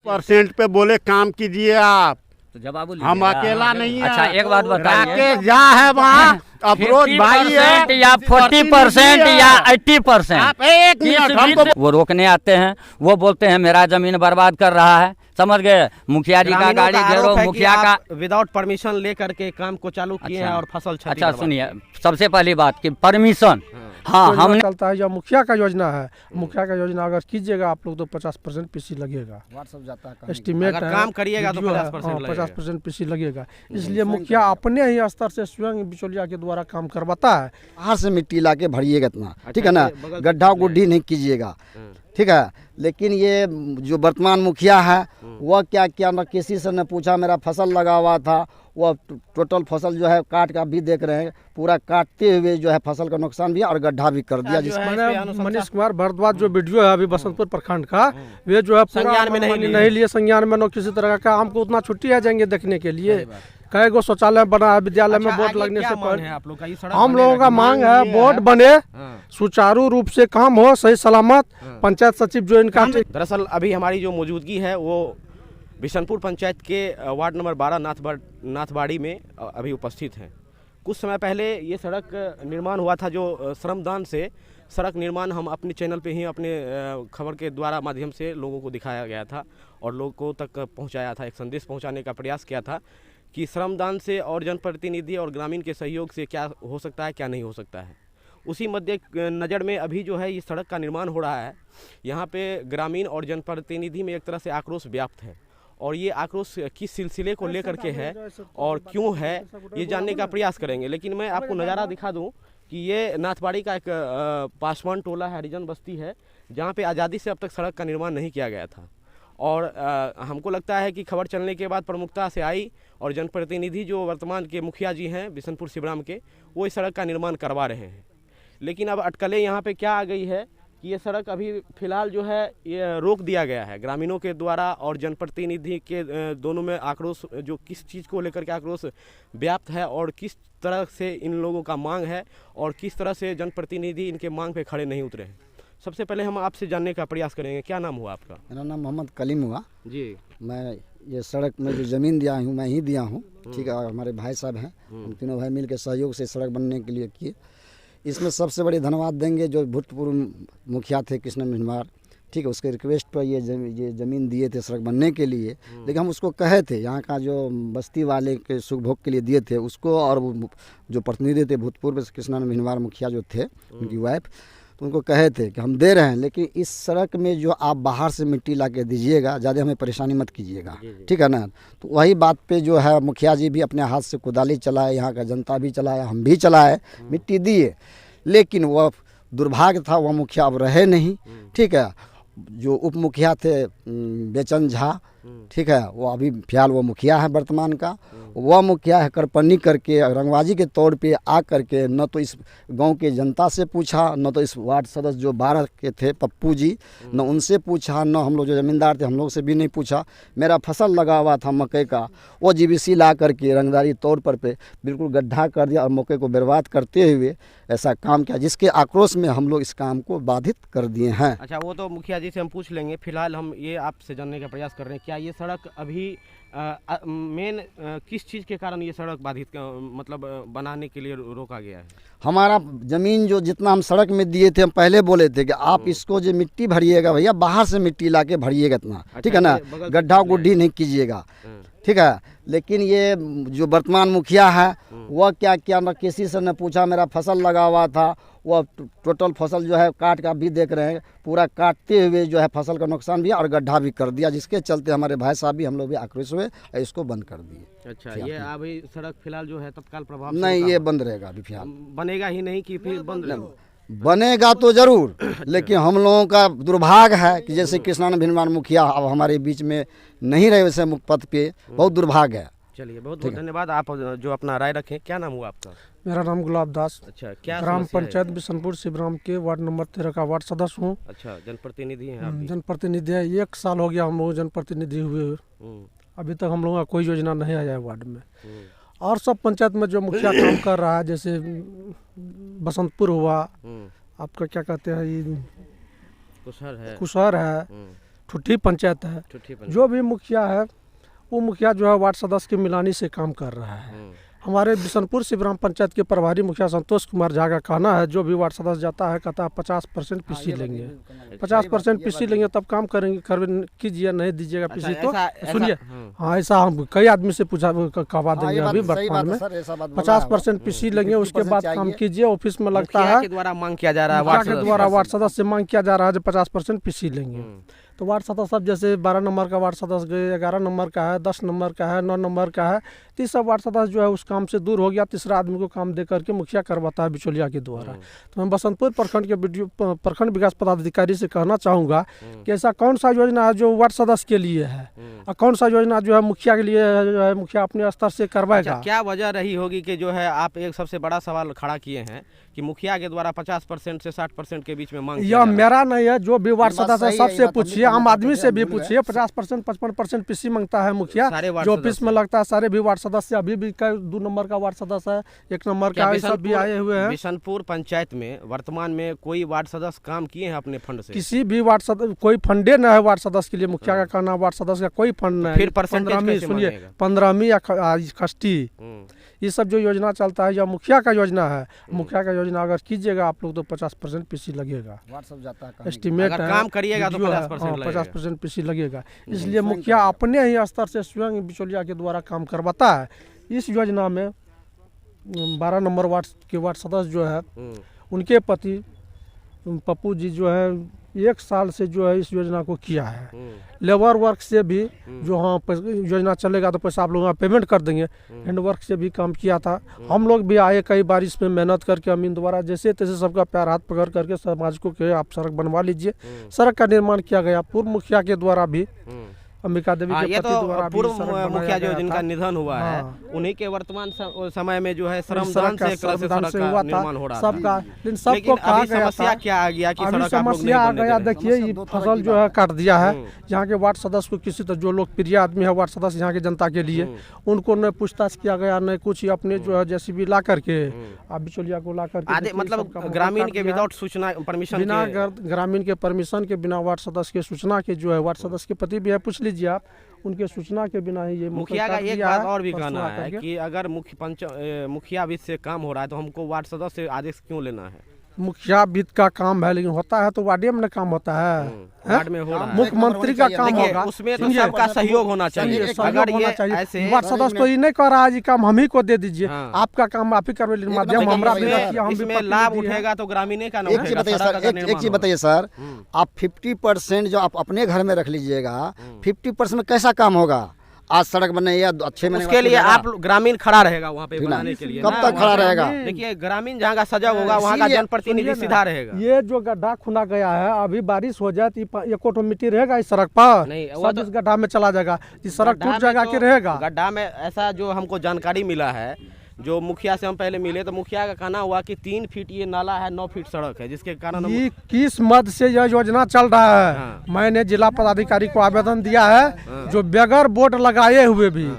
Percent पे बोले काम कीजिए आप, तो जवाब हम अकेला नहीं है। अच्छा एक बात बताइए, राकेश झा है वहाँ, अफरोज भाई है, या 40% या 80%, आप एक मिनट हमको वो रोकने आते हैं, वो बोलते हैं मेरा जमीन बर्बाद कर रहा है, समझ गए। मुखिया जी का गाड़ी घेरो, मुखिया का विदाउट परमिशन लेकर के काम को चालू किए हैं और फसल क्षति अच्छा बर्बाद। सुनिए, सबसे पहली बात कि परमिशन, हाँ योजना हमने चलता है, जो मुखिया का योजना है, मुखिया का योजना अगर कीजिएगा आप लोग तो 50% पीसी लगेगा, एस्टिमेट अगर है, काम करिएगा तो वीडियो है, 50% लगेगा। 50% पीसी लगेगा। इसलिए मुखिया अपने ही स्तर से स्वयं बिचौलिया के द्वारा काम करवाता है। बाहर से मिट्टी ला के भरिएगा इतना, ठीक है ना, ये बगल से गड्ढा गुड्ढी नहीं कीजिएगा, ठीक है। लेकिन ये जो वर्तमान मुखिया है वह क्या किया, न किसी से न पूछा, मेरा फसल लगा हुआ था, वह टोटल फसल जो है काट का भी देख रहे हैं, पूरा काटते हुए जो है फसल का नुकसान भी और गड्ढा भी कर दिया। जिस मैंने मनीष कुमार भारद्वाज जो वीडियो है अभी बसंतपुर प्रखंड का, वे जो है संज्ञान में नहीं लिए, संज्ञान में न किसी तरह का। हमको उतना छुट्टी आ जाएंगे देखने के लिए, कई गो शौचालय बना है, विद्यालय में बोर्ड लगने से पहले आप लोग का ये सड़क हम लोगों का मांग है बोर्ड बने, सुचारू रूप से काम हो, सही सलामत। पंचायत सचिव जो इनका दरअसल अभी हमारी जो मौजूदगी है वो बिशनपुर पंचायत के वार्ड नंबर 12 नाथबाड़ी में अभी उपस्थित हैं। कुछ समय पहले ये सड़क निर्माण हुआ था, जो श्रमदान से सड़क निर्माण हम अपने चैनल पे ही अपने खबर के द्वारा माध्यम से लोगों को दिखाया गया था और लोगों तक पहुंचाया था, एक संदेश पहुंचाने का प्रयास किया था कि श्रमदान से और जनप्रतिनिधि और ग्रामीण के सहयोग से क्या हो सकता है, क्या नहीं हो सकता है। उसी मध्य नज़र में अभी जो है ये सड़क का निर्माण हो रहा है। यहाँ पे ग्रामीण और जनप्रतिनिधि में एक तरह से आक्रोश व्याप्त है और ये आक्रोश किस सिलसिले को लेकर के है और क्यों है ये जानने का प्रयास करेंगे। लेकिन मैं आपको नज़ारा दिखा दूं कि ये नाथबाड़ी का एक पासवान टोला है, हरिजन बस्ती है, जहाँ पे आज़ादी से अब तक सड़क का निर्माण नहीं किया गया था। और हमको लगता है कि खबर चलने के बाद प्रमुखता से आई और जनप्रतिनिधि जो वर्तमान के मुखिया जी हैं बिशनपुर सिबराम के, वो इस सड़क का निर्माण करवा रहे हैं। लेकिन अब अटकलें यहाँ पे क्या आ गई है कि ये सड़क अभी फ़िलहाल जो है ये रोक दिया गया है ग्रामीणों के द्वारा और जनप्रतिनिधि के दोनों में आक्रोश, जो किस चीज़ को लेकर के आक्रोश व्याप्त है और किस तरह से इन लोगों का मांग है और किस तरह से जनप्रतिनिधि इनके मांग पे खड़े नहीं उतरे हैं। सबसे पहले हम आपसे जानने का प्रयास करेंगे, क्या नाम हुआ आपका? मेरा नाम मोहम्मद कलीम हुआ जी। मैं ये सड़क में जो ज़मीन दिया हूँ मैं ही दिया हूँ, ठीक है। और हमारे भाई साहब हैं, हम तीनों भाई मिल के सहयोग से सड़क बनने के लिए किए। इसमें सबसे बड़ी धन्यवाद देंगे जो भूतपूर्व मुखिया थे कृष्ण मिनवार, ठीक है, उसके रिक्वेस्ट पर ये ज़मीन दिए थे सड़क बनने के लिए। लेकिन हम उसको कहे थे, यहाँ का जो बस्ती वाले के सुख भोग के लिए दिए थे उसको, और वो जो प्रतिनिधि थे भूतपूर्व कृष्ण मिनवार मुखिया जो थे, उनकी वाइफ, तो उनको कहे थे कि हम दे रहे हैं, लेकिन इस सड़क में जो आप बाहर से मिट्टी ला के दीजिएगा, ज़्यादा हमें परेशानी मत कीजिएगा, ठीक है ना। तो वही बात पे जो है मुखिया जी भी अपने हाथ से कुदाली चलाए, यहाँ का जनता भी चलाया, हम भी चलाए, मिट्टी दिए। लेकिन वह दुर्भाग्य था, वह मुखिया अब रहे नहीं, ठीक है। जो उप मुखिया थे बेचन झा, ठीक है, वो अभी फिलहाल वो मुखिया है वर्तमान का। वह मुखिया है करपनी करके रंगबाजी के तौर पे आ करके न तो इस गांव के जनता से पूछा, न तो इस वार्ड सदस्य जो 12 के थे पप्पू जी, न उनसे पूछा, न हम लोग जो ज़मींदार थे हम लोग से भी नहीं पूछा। मेरा फसल लगा हुआ था मकई का, वो जीवीसी ला करके रंगदारी तौर पर पे बिल्कुल गड्ढा कर दिया और मौके को बर्बाद करते हुए ऐसा काम किया, जिसके आक्रोश में हम लोग इस काम को बाधित कर दिए हैं। अच्छा, वो तो मुखिया जी से हम पूछ लेंगे। फिलहाल हम ये आपसे जानने का प्रयास कर रहे हैं, क्या ये सड़क अभी मेन किस चीज़ के कारण ये सड़क बाधित मतलब बनाने के लिए रोका गया है? हमारा ज़मीन जो जितना हम सड़क में दिए थे, हम पहले बोले थे कि आप इसको जो मिट्टी भरिएगा भैया, बाहर से मिट्टी ला के भरिएगा इतना, ठीक है ना, गड्ढा गुड्ढी नहीं कीजिएगा, ठीक है। लेकिन ये जो वर्तमान मुखिया है वह क्या किया, न किसी से न पूछा, मेरा फसल लगा हुआ था, वह टोटल फसल जो है काट का भी देख रहे हैं, पूरा काटते हुए जो है फसल का नुकसान भी और गड्ढा भी कर दिया, जिसके चलते हमारे भाई साहब भी हम लोग भी आक्रोश हुए और इसको बंद कर दिए। अच्छा, ये अभी सड़क फिलहाल जो है तत्काल प्रभाव नहीं, ये बंद रहेगा अभी फिलहाल। बनेगा ही नहीं कि फिर बंद रहेगा? बनेगा तो जरूर, लेकिन हम लोगों का दुर्भाग्य है कि जैसे कृष्ण भिनवार मुखिया अब हमारे बीच में नहीं रहे वैसे मुख्य पद पे, बहुत दुर्भाग्य है। चलिए, बहुत बहुत धन्यवाद। आप जो अपना राय रखें, क्या नाम हुआ आपका? मेरा नाम गुलाब दास। अच्छा, क्या ग्राम पंचायत बिशनपुर सिबराम के वार्ड नंबर 13 का वार्ड सदस्य हूँ। अच्छा, जनप्रतिनिधि हैं आप? जनप्रतिनिधि है, 1 साल हो गया हम लोग जनप्रतिनिधि हुए, अभी तक हम लोगों का कोई योजना नहीं आया है वार्ड में। और सब पंचायत में जो मुखिया काम कर रहा है, जैसे बसंतपुर हुआ, आपका क्या कहते हैं, ये कुशहर है, ठुट्ठी पंचायत है। ठुट्ठी पंचायत। जो भी मुखिया है वो मुखिया जो है वार्ड सदस्य की मिलानी से काम कर रहा है। हमारे बिशनपुर शिवराम पंचायत के प्रभारी मुखिया संतोष कुमार झा का कहना है जो भी वार्ड सदस्य जाता है कहता है 50% पीसी लेंगे, 50% पीसी लेंगे तब काम करेंगे, कीजिए नहीं दीजिएगा पीसी तो सुनिए। हाँ ऐसा हम कई आदमी से पूछा कहवा देंगे अभी वर्तमान में 50% पीसी लेंगे, उसके बाद काम कीजिए। ऑफिस में लगता है द्वारा मांग किया जा रहा है, वार्ड सदस्य से मांग किया जा रहा है जो 50% पीसी लेंगे। तो वार्ड सदस्य सब जैसे 12 नंबर का वार्ड सदस्य 11 नंबर का है, 10 नंबर का है, 9 नंबर का है, तो ये सब वार्ड सदस्य जो है उस काम से दूर हो गया, तीसरा आदमी को काम दे करके मुखिया करवाता है बिचौलिया के द्वारा। तो मैं बसंतपुर प्रखंड विकास पदाधिकारी से कहना चाहूँगा कि ऐसा कौन सा योजना है जो वार्ड सदस्य के लिए है और कौन सा योजना जो है मुखिया के लिए जो है मुखिया अपने स्तर से करवाएगा। क्या वजह रही होगी कि जो है आप एक सबसे बड़ा सवाल खड़ा किए हैं कि मुखिया के द्वारा 50% से 60% के बीच में मांग यह मेरा नहीं है, जो भी वार्ड सदस्य है सबसे पूछिए, आम आदमी से भी पूछिए। 50% 55% पीसी मांगता है मुखिया जो ऑफिस में लगता है। सारे भी वार्ड सदस्य अभी भी 2 नंबर का वार्ड सदस्य है, 1 नंबर का सब भी आए हुए हैं। बिशनपुर पंचायत में वर्तमान में कोई वार्ड सदस्य काम किए हैं अपने फंड से? किसी भी वार्ड सदस्य कोई फंडे न है वार्ड सदस्य के लिए। मुखिया का कहना वार्ड सदस्य का कोई फंड नहीं। फिर परसेंटेज सुनिए 15वीं या खष्टी ये सब जो योजना चलता है या मुखिया का योजना है, मुखिया का योजना अगर कीजिएगा आप लोग तो 50% पीसी लगेगा। एस्टिमेट है, काम करिएगा तो 50% पीसी लगेगा। इसलिए मुखिया अपने ही स्तर से स्वयं बिचौलिया के द्वारा काम करवाता है। इस योजना में 12 नंबर वार्ड के वार्ड सदस्य जो है उनके पति पप्पू जी जो है 1 साल से जो है इस योजना को किया है। लेबर वर्क से भी जो हाँ योजना चलेगा तो पैसा आप लोग पेमेंट कर देंगे। हैंड वर्क से भी काम किया था। हम लोग भी आए कई बार इसमें मेहनत करके अमीन द्वारा जैसे तैसे सबका पैर हाथ पकड़ करके समाज को कहे आप सड़क बनवा लीजिए। सड़क का निर्माण किया गया पूर्व मुखिया के द्वारा भी, अंबिका देवी के पति द्वारा। पूर्व मुखिया जो जिनका निधन हुआ है उन्हीं के वर्तमान समय में जो है श्रमदान से हुआ था सबका। लेकिन सबको कहा गया समस्या क्या आ गया कि अभी समस्या आ गया। देखिए ये फसल जो है काट दिया है। यहाँ के वार्ड सदस्य को किसी तरह जो लोकप्रिय आदमी है वार्ड सदस्य यहाँ के जनता के लिए उनको न पूछताछ किया गया न कुछ। अपने जो है जैसे भी ला करके बिचौलिया को ला करके मतलब ग्रामीण के विदाउट सूचना परमिशन, बिना ग्रामीण के परमिशन के बिना वार्ड सदस्य के सूचना के जो है वार्ड सदस्य के पति भी है पूछ लीजिए आप, उनके सूचना के बिना ही ये मुखिया का एक बात और भी कहना है कि अगर मुखिया वित्त से काम हो रहा है तो हमको वार्ड सदस्य से आदेश क्यों लेना है? मुखिया वित्त का काम है लेकिन होता है तो वार्ड में काम होता है, वार्ड में हो रहा है। मुख्यमंत्री का काम होगा उसमें तो सबका सहयोग होना चाहिए। अगर ये ऐसे वार्ड सदस्य तो ये नहीं कर रहा है जी काम हम ही को दे दीजिए, आपका काम आप ही करवे लीजिए, माध्यम हमरा भी इसमें लाभ उठेगा तो ग्रामीण का ना उठेगा। एक चीज बताइए सर, आप 50% जो आप अपने घर में रख लीजिएगा 50% में कैसा काम होगा? आज सड़क बने या अच्छे में उसके लिए आप ग्रामीण खड़ा रहेगा वहाँ पे बनाने के लिए। कब तक खड़ा रहेगा? देखिए ग्रामीण जहाँ का सजा होगा वहाँ का जनप्रतिनिधि सीधा रहेगा। ये जो गड्ढा खुना गया है अभी बारिश हो जाए तो एक मिट्टी रहेगा इस सड़क पर नहीं, सब इस गड्ढा में चला जाएगा। इस सड़क टूट जाएगा कि रहेगा? गड्ढा में ऐसा जो हमको जानकारी मिला है, जो मुखिया से हम पहले मिले तो मुखिया का कहना हुआ कि 3 फीट ये नाला है, 9 फीट सड़क है, जिसके कारण ये किस मद से यह योजना चल रहा है। मैंने जिला पदाधिकारी को आवेदन दिया है जो बगैर बोर्ड लगाए हुए भी,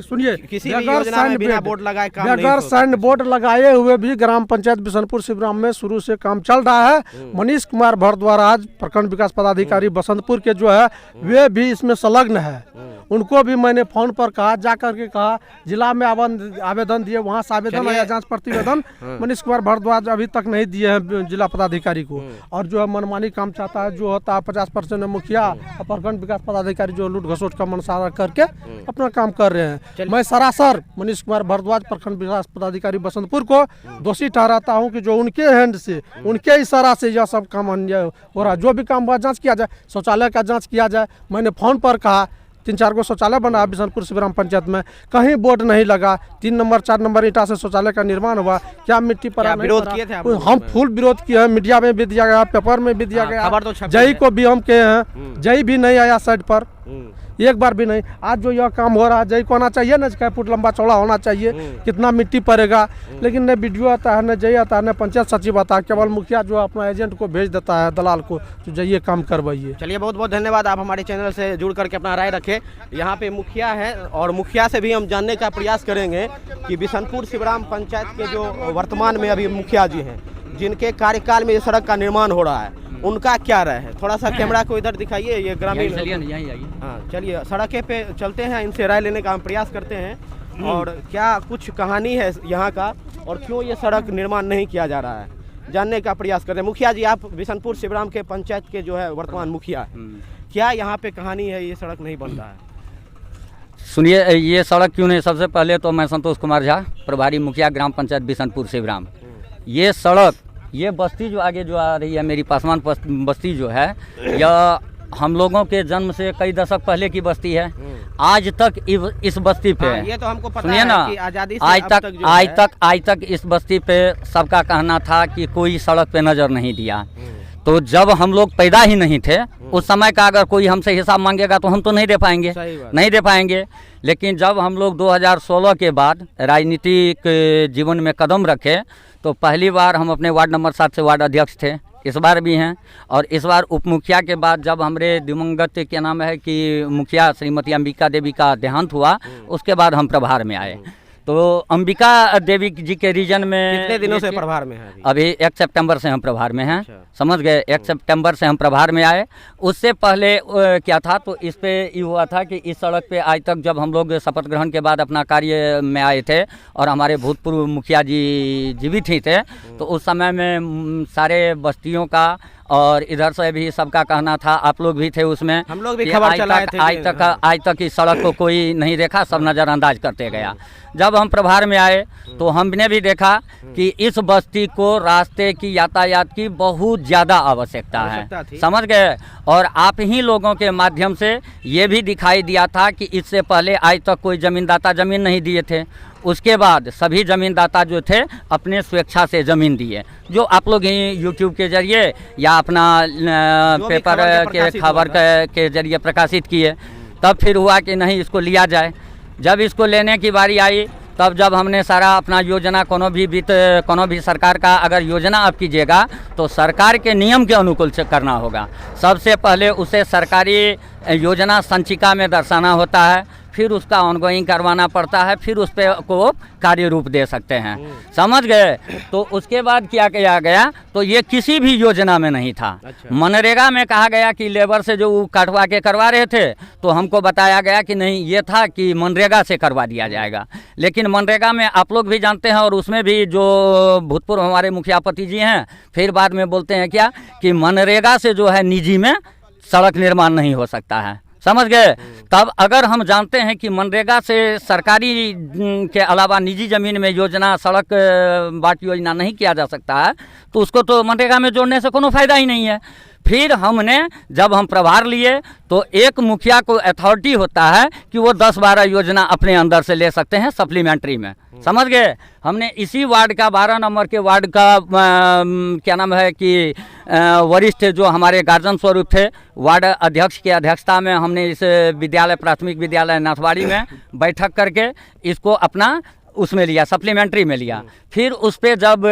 सुनिए किसी भी योजना में बिना बोर्ड लगाए काम नहीं बगैर साइन बोर्ड लगाए हुए भी ग्राम पंचायत बिशनपुर शिवराम में शुरू से काम चल रहा है। मनीष कुमार भारद्वाज प्रखंड विकास पदाधिकारी बसंतपुर के जो है वे भी इसमें संलग्न है। उनको भी मैंने फोन पर कहा, जा करके कहा, जिला में आवेदन दिए, वहाँ से आवेदन आया जांच प्रतिवेदन मनीष कुमार भारद्वाज अभी तक नहीं दिए हैं जिला पदाधिकारी को। और जो है मनमानी काम चाहता है, जो होता है 50% मुखिया और प्रखंड विकास पदाधिकारी जो लूट घसोट का मनसारा करके अपना काम कर रहे हैं। मैं सरासर मनीष कुमार भारद्वाज प्रखंड विकास पदाधिकारी बसंतपुर को दोषी ठहराता हूँ कि जो उनके हैंड से, उनके इशारा से यह सब काम हो रहा है। जो भी काम हुआ जाँच किया जाए, शौचालय का जाँच किया जाए। मैंने फोन पर कहा 3-4 गो शौचालय बना बिशनपुर शिवराम पंचायत में, कहीं बोर्ड नहीं लगा। 3 नंबर 4 नंबर ईंटा से शौचालय का निर्माण हुआ, क्या मिट्टी पर विरोध किए थे? हम फुल विरोध किए हैं, मीडिया में भी दिया गया, पेपर में भी दिया गया, जय को भी हम कहे हैं, जय भी नहीं आया साइड पर एक बार भी नहीं। आज जो यह काम हो रहा है जय को आना चाहिए ना, 6 फुट लंबा चौड़ा होना चाहिए, कितना मिट्टी पड़ेगा, लेकिन न वीडियो आता है, न जय आता है, न पंचायत सचिव आता है। केवल मुखिया जो अपना एजेंट को भेज देता है, दलाल को, तो जाइए काम करवाइए। चलिए बहुत बहुत धन्यवाद, आप हमारे चैनल से जुड़ करके अपना राय रखें। यहाँ पे मुखिया है और मुखिया से भी हम जानने का प्रयास करेंगे कि बिशनपुर शिवराम पंचायत के जो वर्तमान में अभी मुखिया जी हैं, जिनके कार्यकाल में ये सड़क का निर्माण हो रहा है उनका क्या राय है? थोड़ा सा कैमरा को इधर दिखाइए। ये ग्रामीण, हाँ चलिए सड़कें पे चलते हैं, इनसे राय लेने का हम प्रयास करते हैं और क्या कुछ कहानी है यहाँ का और क्यों ये सड़क निर्माण नहीं किया जा रहा है जानने का प्रयास करते हैं। मुखिया जी, आप बिशनपुर शिवराम के पंचायत के जो है वर्तमान मुखिया है, क्या यहाँ पे कहानी है ये सड़क नहीं बन रहा है? सुनिए, ये सड़क क्यों नहीं, सबसे पहले तो मैं संतोष कुमार झा, प्रभारी मुखिया ग्राम पंचायत बिशनपुर शिवराम। ये सड़क, ये बस्ती जो आगे जो आ रही है मेरी पासवान बस्ती जो है, यह हम लोगों के जन्म से कई दशक पहले की बस्ती है। आज तक इस बस्ती पे, ये तो हमको पता सुनिए ना, है कि आजादी से आज तक इस बस्ती पे सबका कहना था कि कोई सड़क पे नजर नहीं दिया। तो जब हम लोग पैदा ही नहीं थे उस समय का अगर कोई हमसे हिसाब मांगेगा तो हम तो नहीं दे पाएंगे, नहीं दे पाएंगे। लेकिन जब हम लोग 2016 के बाद राजनीतिक जीवन में कदम रखे तो पहली बार हम अपने वार्ड नंबर 7 से वार्ड अध्यक्ष थे, इस बार भी हैं। और इस बार उप मुखिया के बाद जब हमारे दिवंगत क्या नाम है कि मुखिया श्रीमती अंबिका देवी का देहांत हुआ, उसके बाद हम प्रभार में आए। तो अंबिका देवी जी के रीजन में कितने दिनों से प्रभार में है? अभी 1 सितंबर से हम प्रभार में हैं। अच्छा। समझ गए, 1 सितंबर से हम प्रभार में आए। उससे पहले क्या था, तो इस पे ये हुआ था कि इस सड़क पे आज तक जब हम लोग शपथ ग्रहण के बाद अपना कार्य में आए थे और हमारे भूतपूर्व मुखिया जी जीवित ही थे, तो उस समय में सारे बस्तियों का और इधर से भी सबका कहना था, आप लोग भी थे उसमें, हम लोग भी खबर चलाए थे, आज तक इस सड़क को कोई नहीं देखा, सब नज़रअंदाज करते गया। जब हम प्रभार में आए तो हमने भी देखा कि इस बस्ती को रास्ते की, यातायात की बहुत ज़्यादा आवश्यकता है, समझ गए। और आप ही लोगों के माध्यम से ये भी दिखाई दिया था कि इससे पहले आज तक कोई ज़मींदाता ज़मीन नहीं दिए थे, उसके बाद सभी ज़मींदाता जो थे अपने स्वेच्छा से ज़मीन दिए, जो आप लोग ही यूट्यूब के जरिए या अपना पेपर के खबर के जरिए प्रकाशित किए। तब फिर हुआ कि नहीं, इसको लिया जाए। जब इसको लेने की बारी आई, तब जब हमने सारा अपना योजना, कोनो भी सरकार का अगर योजना आप कीजिएगा तो सरकार के नियम के अनुकूल से करना होगा। सबसे पहले उसे सरकारी योजना संचिका में दर्शाना होता है, फिर उसका ऑनगोइंग करवाना पड़ता है, फिर उस पर को कार्य रूप दे सकते हैं, समझ गए। तो उसके बाद क्या किया गया, तो ये किसी भी योजना में नहीं था। अच्छा। मनरेगा में कहा गया कि लेबर से जो काटवा के करवा रहे थे, तो हमको बताया गया कि नहीं, ये था कि मनरेगा से करवा दिया जाएगा। लेकिन मनरेगा में आप लोग भी जानते हैं, और उसमें भी जो भूतपूर्व हमारे मुखियापति जी हैं फिर बाद में बोलते हैं क्या कि मनरेगा से जो है निजी में सड़क निर्माण नहीं हो सकता है, समझ गए। तब अगर हम जानते हैं कि मनरेगा से सरकारी के अलावा निजी ज़मीन में योजना, सड़क बाट योजना नहीं किया जा सकता है, तो उसको तो मनरेगा में जोड़ने से कोनो फायदा ही नहीं है। फिर हमने जब हम प्रभार लिए तो एक मुखिया को अथॉरिटी होता है कि वो 10-12 योजना अपने अंदर से ले सकते हैं सप्लीमेंट्री में, समझ गए। हमने इसी वार्ड का 12 नंबर के वार्ड का क्या नाम है कि वरिष्ठ जो हमारे गार्जियन स्वरूप थे, वार्ड अध्यक्ष की अध्यक्षता में हमने इस विद्यालय, प्राथमिक विद्यालय नाथवाड़ी में बैठक करके इसको अपना उसमें लिया, सप्लीमेंट्री में लिया। फिर उस पर जब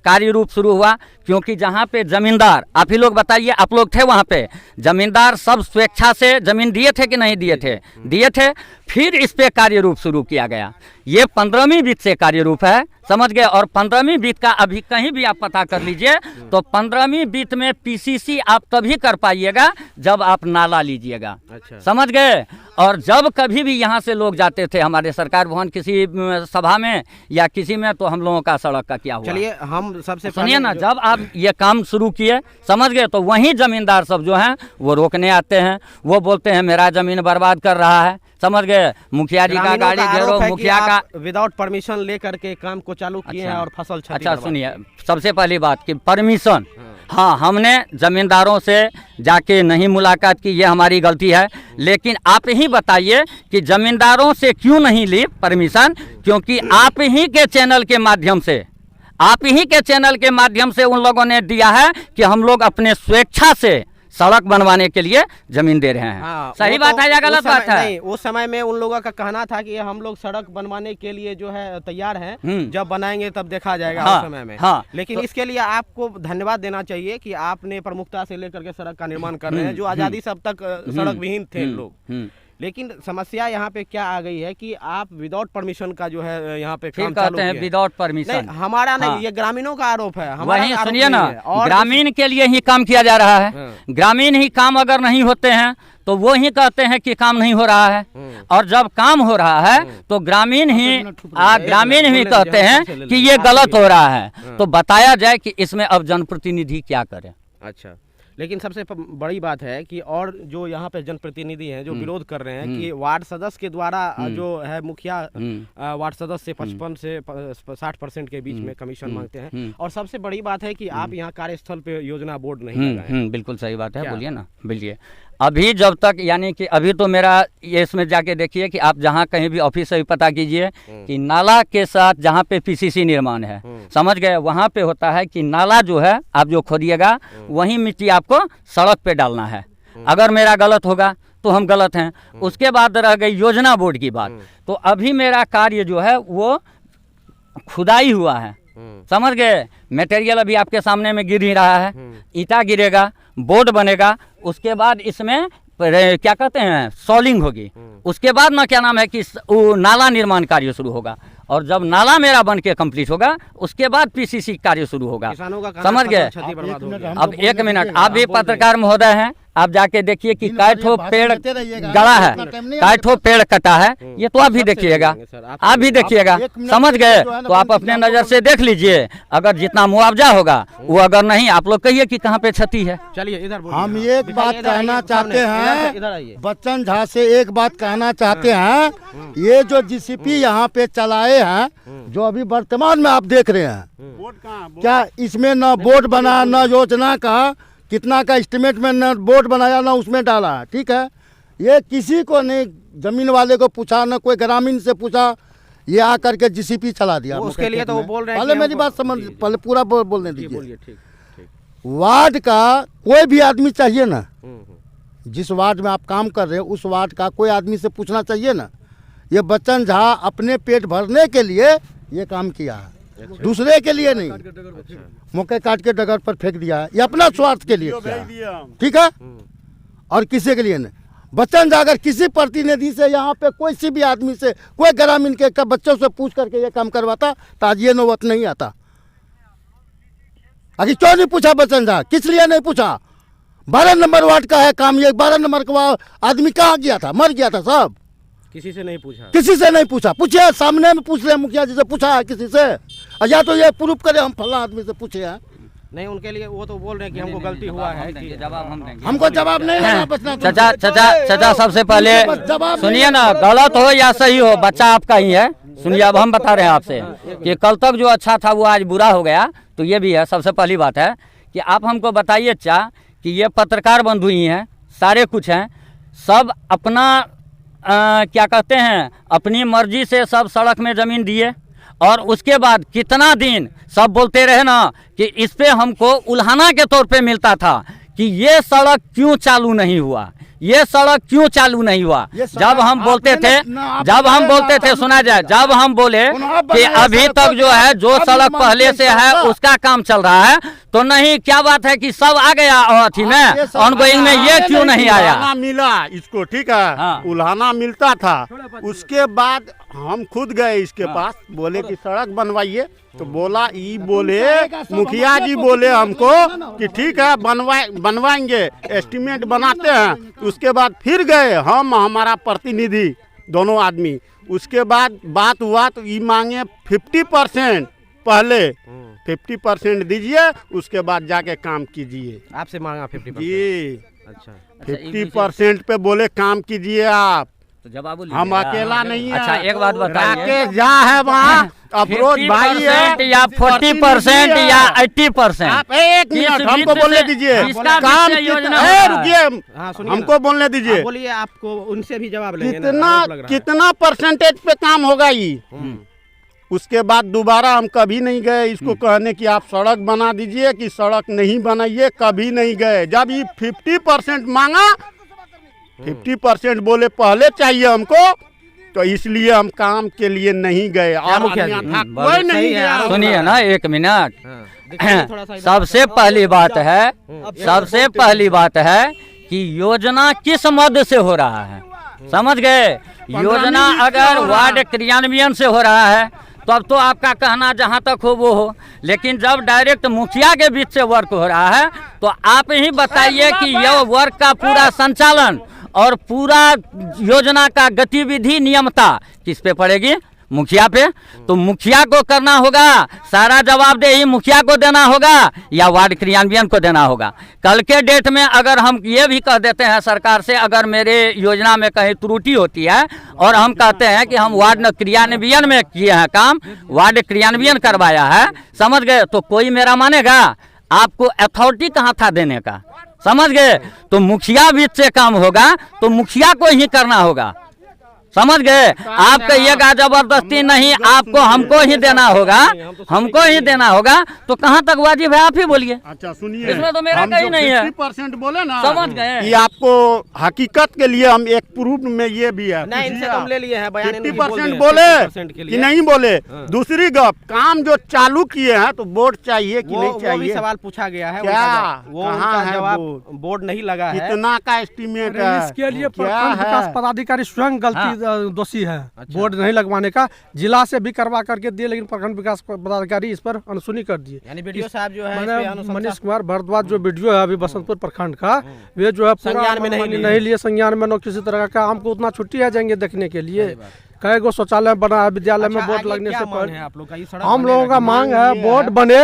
कार्य रूप शुरू हुआ, क्योंकि जहाँ पे ज़मींदार, आप ही लोग बताइए, आप लोग थे वहाँ पे, ज़मींदार सब स्वेच्छा से ज़मीन दिए थे कि नहीं दिए थे? दिए थे। फिर इस पे कार्य रूप शुरू किया गया। ये 15वीं वित्त से कार्य रूप है, समझ गए। और 15वीं वित्त का अभी कहीं भी आप पता कर लीजिए तो 15वीं वित्त में पीसीसी आप तभी कर पाइएगा जब आप नाला लीजिएगा, अच्छा। समझ गए। और जब कभी भी यहाँ से लोग जाते थे हमारे सरकार भवन किसी सभा में या किसी में, तो हम लोगों का सड़क का क्या हुआ? चलिए हम सबसे सुनिए ना, जब आप ये काम शुरू किए, समझ गए, तो वहीं जमींदार सब जो हैं वो रोकने आते हैं, वो बोलते हैं मेरा जमीन बर्बाद कर रहा है, समझ गए। मुखिया जी का गाड़ी घेरो, मुखिया का विदाउट परमिशन लेकर के काम को चालू किए हैं और फसल क्षति। अच्छा सुनिए, सबसे पहली बात कि परमिशन, हाँ, हमने जमींदारों से जाके नहीं मुलाकात की, ये हमारी गलती है। लेकिन आप ही बताइए कि जमींदारों से क्यों नहीं ली परमिशन? क्योंकि आप ही के चैनल के माध्यम से, आप ही के चैनल के माध्यम से उन लोगों ने दिया है कि हम लोग अपने स्वेच्छा से सड़क बनवाने के लिए जमीन दे रहे हैं। हाँ, सही बात है या गलत बात है? नहीं, उस समय में उन लोगों का कहना था कि हम लोग सड़क बनवाने के लिए जो है तैयार हैं, जब बनाएंगे तब देखा जाएगा। हाँ, उस समय में हाँ, लेकिन तो, इसके लिए आपको धन्यवाद देना चाहिए कि आपने प्रमुखता से लेकर के सड़क का निर्माण कर रहे हैं, जो आज़ादी से अब तक सड़क विहीन थे लोग। लेकिन समस्या यहाँ पे क्या आ गई है कि आप विदाउट परमिशन का जो है यहाँ पे फिर काम चालू कहते हैं किए। Without permission. नहीं, हमारा नहीं, हाँ। ये ग्रामीणों का आरोप है, हमारा वही आरोप सुनिए नहीं ना, है। और ग्रामीण के लिए ही काम किया जा रहा है। हाँ। ग्रामीण ही काम अगर नहीं होते हैं तो वो ही कहते हैं कि काम नहीं हो रहा है, और जब काम हो रहा है तो ग्रामीण ही कहते हैं कि ये गलत हो रहा है। तो बताया जाए कि इसमें अब जनप्रतिनिधि क्या करे। अच्छा, लेकिन सबसे बड़ी बात है कि और जो यहाँ पे जनप्रतिनिधि हैं जो विरोध कर रहे हैं कि वार्ड सदस्य के द्वारा जो है मुखिया वार्ड सदस्य से 55 से 60% के बीच में कमीशन मांगते हैं। और सबसे बड़ी बात है कि आप यहाँ कार्यस्थल पे योजना बोर्ड नहीं लगाए हैं। बिल्कुल सही बात है, क्या? बोलिए ना। बोलिए, अभी जब तक यानी कि अभी तो मेरा ये इसमें जाके देखिए कि आप जहाँ कहीं भी ऑफिस से भी पता कीजिए कि नाला के साथ जहाँ पे पीसीसी निर्माण है, समझ गए, वहाँ पे होता है कि नाला जो है आप जो खोदिएगा वही मिट्टी आपको सड़क पे डालना है। अगर मेरा गलत होगा तो हम गलत हैं। उसके बाद रह गई योजना बोर्ड की बात। तो अभी मेरा कार्य जो है वो खुदाई हुआ है, समझ गए। मटेरियल अभी आपके सामने में गिर ही रहा है, ईंटा गिरेगा, बोर्ड बनेगा, उसके बाद इसमें क्या कहते हैं सॉलिंग होगी, उसके बाद ना क्या नाम है कि वो नाला निर्माण कार्य शुरू होगा। और जब नाला मेरा बन के कंप्लीट होगा उसके बाद पीसीसी कार्य शुरू होगा, समझ गए। अब एक मिनट, आप भी पत्रकार महोदय हैं, आप जाके देखिए कि कै ठो पेड़ गड़ा है, कै ठो पेड़ कटा है, ये तो आप भी देखिएगा, आप भी देखिएगा, समझ गए। तो आप अपने नज़र से देख लीजिए, अगर जितना मुआवजा होगा वो, अगर नहीं आप लोग कहिए कि कहाँ पे क्षति है। चलिए इधर हम एक बात कहना चाहते हैं, बच्चन झा से एक बात कहना चाहते हैं, ये जो जीसीपी यहाँ पे चलाए हैं, जो अभी वर्तमान में आप देख रहे हैं, क्या इसमें न बोर्ड बना, न योजना का कितना का एस्टिमेट में न बोर्ड बनाया, ना उसमें डाला है, ठीक है। ये किसी को नहीं, जमीन वाले को पूछा, न कोई ग्रामीण से पूछा, ये आकर के जीसीपी चला दिया। उसके लिए तो वो बोल रहे हैं, पहले मेरी बात समझ, पहले पूरा बोलने दीजिए। वार्ड का कोई भी आदमी चाहिए ना, जिस वार्ड में आप काम कर रहे हैं उस वार्ड का कोई आदमी से पूछना चाहिए ना। ये बच्चन झा अपने पेट भरने के लिए ये काम किया है, दूसरे के लिए नहीं। मौके काट के डगर पर फेंक दिया है, ये अपना स्वार्थ के लिए किया है, ठीक है, और किसी के लिए नहीं। बच्चन झा अगर किसी प्रतिनिधि से, यहाँ पे कोई सी भी आदमी से, कोई ग्रामीण के बच्चों से पूछ करके ये काम करवाता तो आज ये नौबत नहीं आता। आखिर क्यों नहीं पूछा बच्चन झा, किस लिए नहीं पूछा? 12 नंबर वार्ड का है काम, ये 12 नंबर का आदमी कहाँ गया था, मर गया था सब, किसी से नहीं पूछा, किसी से नहीं पूछा। पूछे, सामने में पूछ रहे मुखिया जी से पूछा है किसी से, या तो ये प्रूफ करे हम फला आदमी से पूछे हैं। नहीं, उनके लिए वो तो बोल रहे हैं कि हमको गलती हुआ है, जवाब हम देंगे, हमको जवाब नहीं देना बचना। चाचा सबसे पहले सुनिए ना, गलत हो या सही हो बच्चा आपका ही है। सुनिए, अब हम बता रहे हैं आपसे कि कल तक जो अच्छा था वो आज बुरा हो गया, तो ये भी है। सबसे पहली बात है कि आप हमको बताइए चा कि ये पत्रकार बंधु ही हैं, सारे कुछ हैं, सब अपना क्या कहते हैं अपनी मर्जी से सब सड़क में ज़मीन दिए, और उसके बाद कितना दिन सब बोलते रहे ना कि इस पे हमको उल्हाना के तौर पे मिलता था कि ये सड़क क्यों चालू नहीं हुआ, ये सड़क क्यों चालू नहीं हुआ। जब हम बोलते थे, सुना जाए, जब हम बोले कि अभी तक जो है जो सड़क पहले से है उसका काम चल रहा है, तो नहीं, क्या बात है कि सब आ गया अथी में ऑनगोइंग में, ये क्यों नहीं आया? मिला इसको, ठीक है, हाँ। उल्हाना मिलता था। उसके बाद हम खुद गए इसके पास, बोले कि सड़क बनवाइए, तो बोला बोले मुखिया जी बोले हमको कि ठीक है बनवाएंगे, एस्टीमेट बनाते हैं। उसके बाद फिर गए हम, हमारा प्रतिनिधि दोनों आदमी, उसके बाद बात हुआ तो ये मांगे 50% पहले 50% दीजिए, उसके बाद जाके काम कीजिए। आपसे मांगा 50%? जी, अच्छा, 50% पे बोले काम कीजिए आप, तो जवाब हम अकेला नहीं है। अच्छा, एक बात बताइए, राकेश झा है वहाँ, अफरोज भाई है, या 40% या 80%? आप एक मिनट हमको बोलने दीजिए, काम रुकिए, हमको बोलने दीजिए। बोलिए, आपको उनसे भी जवाब लेंगे। कितना परसेंटेज पे काम होगा ये? उसके बाद दोबारा हम कभी नहीं गए इसको कहने कि आप सड़क बना दीजिए कि सड़क नहीं बनाइए, कभी नहीं गए। जब ये 50% मांगा, 50% बोले पहले चाहिए हमको, तो इसलिए हम काम के लिए नहीं गए। और कोई नहीं गया। सुनिए ना एक मिनट, सबसे पहली बात है कि योजना किस मद से हो रहा है, समझ गए। योजना अगर वार्ड क्रियान्वयन से हो रहा है तब तो आपका कहना जहाँ तक हो वो हो, लेकिन जब डायरेक्ट मुखिया के बीच से वर्क हो रहा है तो आप ही बताइए कि यह वर्क का पूरा संचालन और पूरा योजना का गतिविधि नियमता किस पे पड़ेगी? मुखिया पे। तो मुखिया को करना होगा, सारा जवाबदेही मुखिया को देना होगा या वार्ड क्रियान्वयन को देना होगा। कल के डेट में अगर हम ये भी कह देते हैं सरकार से, अगर मेरे योजना में कहीं त्रुटि होती है और हम कहते हैं कि हम वार्ड क्रियान्वयन में किए हैं काम, वार्ड क्रियान्वयन करवाया है, समझ गए, तो कोई मेरा मानेगा? आपको अथॉरिटी कहाँ था देने का? समझ गए। तो मुखिया बीच से काम होगा तो मुखिया को ही करना होगा, समझ गए। आप कहिएगा जबरदस्ती नहीं, आपको हमको ही देना होगा, हमको ही देना होगा, तो कहाँ तक वाजिब है आप ही बोलिए। अच्छा सुनिए, इसमें तो मेरा कहीं नहीं है। 50% बोले ना, समझ गए। ये आपको हकीकत के लिए हम एक प्रूफ में ये भी है, नहीं, इनसे तुम ले लिए हैं बयान, 50% बोले कि नहीं बोले। दूसरी गप, काम जो चालू किए हैं तो बोर्ड चाहिए कि नहीं चाहिए? वो भी सवाल पूछा गया है, क्या वो कहाँ उनका है जवाब बोर्ड नहीं लगा है। कितना का एस्टीमेट है? इसके लिए क्या प्रखंड है? विकास पदाधिकारी स्वयं गलती दोषी है। बोर्ड नहीं लगवाने का जिला से भी करवा करके दिए, लेकिन प्रखंड विकास पदाधिकारी इस पर अनसुनी कर दिए। यानी वीडियो साहब जो है इस पे अनुशंसा- मनीष कुमार भारद्वाज जो वीडियो है अभी बसंतपुर प्रखंड का, वे जो है पूरा संज्ञान में नहीं लिए, संज्ञान में न किसी तरह का। हमको उतना छुट्टी आ जाएंगे देखने के लिए। कई गो शौचालय बना है विद्यालय में, बोर्ड लगने से पहले। आप लोग का ये सड़क हम लोगों बनेगा का कि मांग नहीं है ये बोर्ड बने,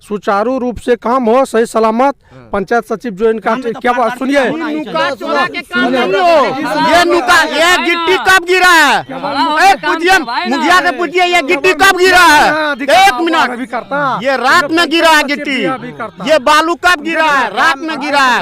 सुचारू रूप से काम हो, सही सलामत। पंचायत सचिव जो इनका क्या बात सुनिए, नुका चोरा के काम नहीं हो। ये नुका, ये गिट्टी कब गिरा है? ए, पूछिए मुखिया से, पूछिए ये गिट्टी कब गिरा है? एक मिनट, भी करता ये रात में गिरा है गिट्टी, ये बालू कब गिरा है? रात में गिरा है।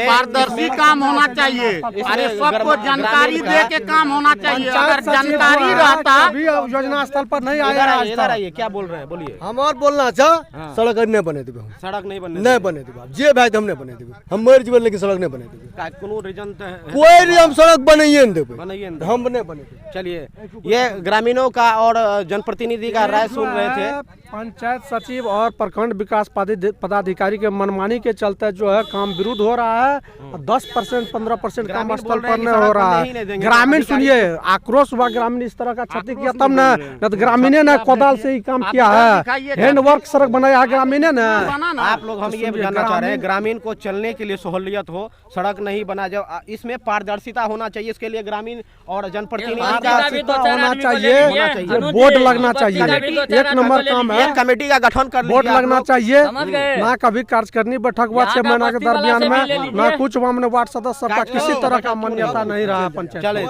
पारदर्शी काम होना चाहिए। अरे सबको जानकारी दे के काम होना चाहिए। अगर जानकारी रहता, अभी योजना स्थल पर नहीं आया है आज इधर तक। आइए, क्या बोल रहे हैं, बोलिए। हम और बोलना चाह सड़क नहीं बने देबे, हम सड़क नहीं बनने नहीं बने देबे, जे भाई हम नहीं बने देबे, हम मर जीवन लेकिन सड़क नहीं बने देबे, का कोनो रीजन तो है? कोई नहीं, हम सड़क बनाइए नहीं देबे, बनाइए नहीं। हम नहीं बने देबे। चलिए, ये ग्रामीणों का और जनप्रतिनिधि का राय सुन रहे थे। पंचायत सचिव और प्रखंड विकास पदाधिकारी के मनमानी के चलते जो है काम विरुद्ध हो रहा है। 10% 15% काम ग्रामीण स्थल बोल रहे पर हैं कि नहीं हो सड़क रहा नहीं है। देंगे ग्रामीण पदाधिकारी। सुनिए, आक्रोश हुआ, ग्रामीण इस तरह का क्षति किया तब ना, न तो ग्रामीणे ने कोदाल से ही काम किया है। हैंडवर्क सड़क बनाया है ग्रामीणे ने। आप लोग हम ये जानना चाह रहे हैं, ग्रामीण को चलने के लिए सहूलियत हो, सड़क नहीं बना, जब इसमें पारदर्शिता होना चाहिए। इसके लिए ग्रामीण और जनप्रतिनिधि का पारदर्शिता होना चाहिए, बोर्ड लगना चाहिए, एक नंबर काम है। एक कमेटी का गठन कर बोर्ड लीजिए आप लगना लोग। चाहिए। समझ गए। ना कभी कार्यकारिणी बैठक हुआ 6 महीना के दरमियान में, ना कुछ हमने वार्ड सदस्य का किसी तरह का मान्यता नहीं रहा पंचायत। चले,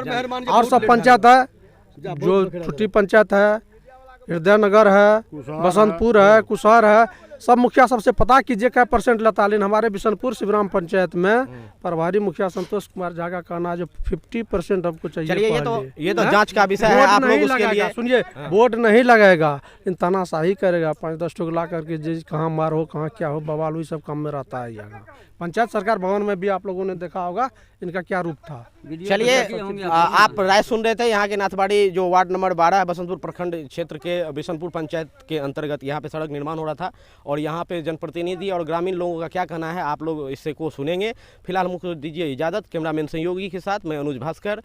और सब पंचायत है, जो छुट्टी पंचायत है, हृदय नगर है, बसंतपुर है, कुशहर है, सब मुखिया सबसे पता कीजिए क्या % लेता। लेकिन हमारे बिशनपुर शिवराम पंचायत में प्रभारी मुखिया संतोष कुमार झा का कहना है जो 50% हमको चाहिए। चलिए, ये पहले। तो जांच का विषय है, बोर्ड आप लोग नहीं उसके लिए। लगेगा, सुनिए, बोर्ड नहीं लगेगा, इन तानाशाही करेगा, 5-10 टोक ला करके जिस कहाँ मार हो, कहाँ क्या हो, बवाल हुई, सब काम में रहता है यहाँ। पंचायत सरकार भवन में भी आप लोगों ने देखा होगा इनका क्या रूप था। चलिए, आप राय सुन रहे थे यहाँ के नाथबाड़ी जो वार्ड नंबर 12 है, बसंतपुर प्रखंड क्षेत्र के बिशनपुर पंचायत के अंतर्गत यहाँ पे सड़क निर्माण हो रहा था, और यहाँ पे जनप्रतिनिधि और ग्रामीण लोगों का क्या कहना है आप लोग इससे को सुनेंगे। फिलहाल मुझको दीजिए इजाज़त। कैमरामैन सहयोगी के साथ मैं अनुज भास्कर।